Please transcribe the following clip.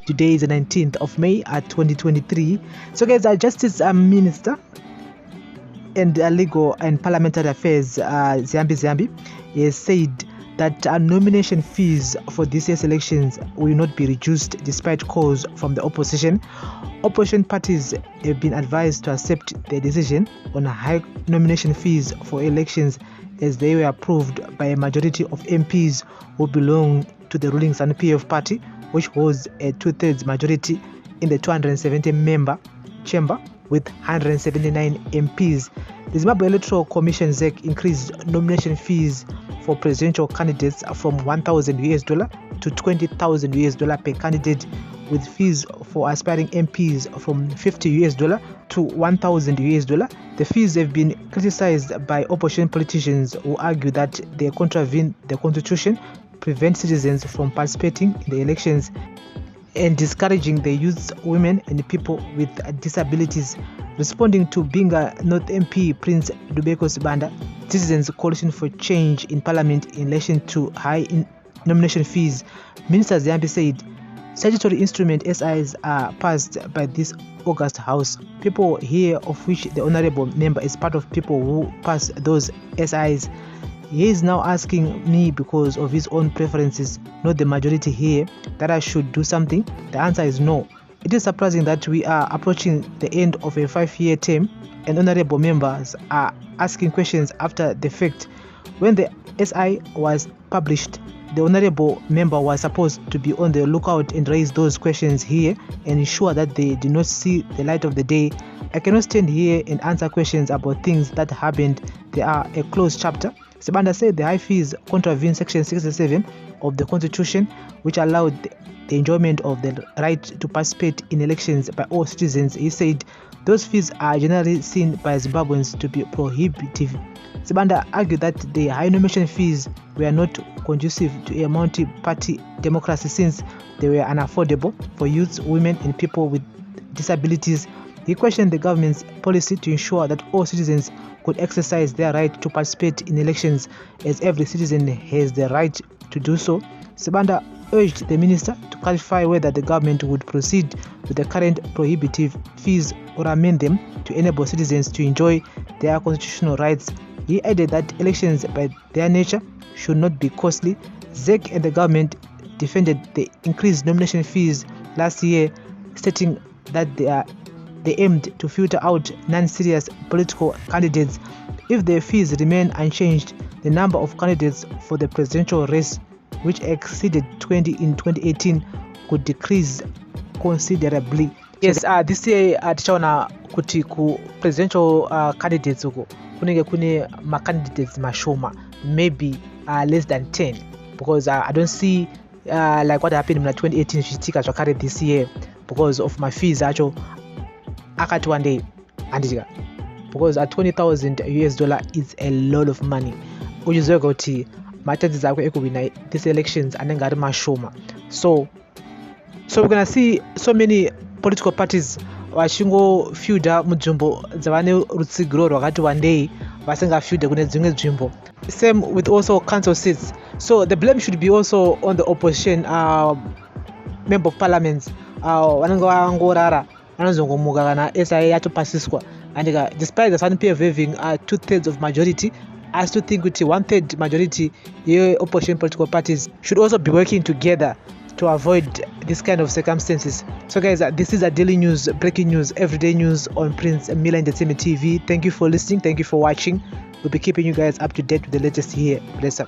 Today is the 19th of May 2023. So guys, Justice Minister and Legal and Parliamentary Affairs Ziyambi Ziyambi has said that nomination fees for this year's elections will not be reduced despite calls from the opposition. Opposition parties have been advised to accept the decision on high nomination fees for elections as they were approved by a majority of MPs who belong to the ruling ZANU-PF party, which holds a 2/3 majority in the 270-member chamber with 179 MPs. The Zimbabwe Electoral Commission ZEC increased nomination fees for presidential candidates from $1,000 to $20,000 per candidate, with fees for aspiring MPs from $50 to $1,000. The fees have been criticized by opposition politicians who argue that they contravene the constitution, prevent citizens from participating in the elections, and discouraging the youth, women, and people with disabilities. Responding to Binga North MP Prince Dubeko Sibanda, Citizens Coalition for Change in Parliament in relation to high nomination fees, Minister Ziyambi said statutory instrument SIs are passed by this August House. People here, of which the Honourable Member is part of people who pass those SIs. He is now asking me, because of his own preferences, not the majority here, that I should do something. The answer is no. It is surprising that we are approaching the end of a 5-year term and honourable members are asking questions after the fact. When the SI was published, the honourable member was supposed to be on the lookout and raise those questions here and ensure that they do not see the light of the day. I cannot stand here and answer questions about things that happened. They are a closed chapter. Sibanda said the high fees contravene Section 67 of the Constitution, which allowed the enjoyment of the right to participate in elections by all citizens. He said those fees are generally seen by Zimbabweans to be prohibitive. Sibanda argued that the high nomination fees were not conducive to a multi-party democracy since they were unaffordable for youths, women, and people with disabilities. He questioned the government's policy to ensure that all citizens could exercise their right to participate in elections, as every citizen has the right to do so. Sibanda urged the minister to clarify whether the government would proceed with the current prohibitive fees or amend them to enable citizens to enjoy their constitutional rights. He added that elections by their nature should not be costly. ZEC and the government defended the increased nomination fees last year, stating that they aimed to filter out non-serious political candidates. If the fees remain unchanged, the number of candidates for the presidential race, which exceeded 20 in 2018, could decrease considerably. Yes, this year tichaona kuti ku presidential candidates uko kunenge kune candidates mashoma, maybe less than 10, because I don't see like what happened in 2018 zvichiitika zvakare this year because of my fees acho akati one day andika, because at $20,000 is a lot of money. Uchiziweka kuti chances akho ekuwina these elections anenge ari mashoma. So we're gonna see so many political parties vachingofyudha munzvimbo dzavane rutsigiro rwakati one day vasingafyudhe kune dzimwe nzvimbo. Same with also council seats. So the blame should be also on the opposition member of parliament vanenge vangorara vanozongomuka kana SI yatopasiswa. And despite the ZANU-PF having 2/3 of majority, I still think with 1/3 majority, opposition political parties should also be working together to avoid this kind of circumstances. So guys, this is a daily news, breaking news, everyday news on Prince Miller Entertainment TV. Thank you for listening. Thank you for watching. We'll be keeping you guys up to date with the latest here. Bless up.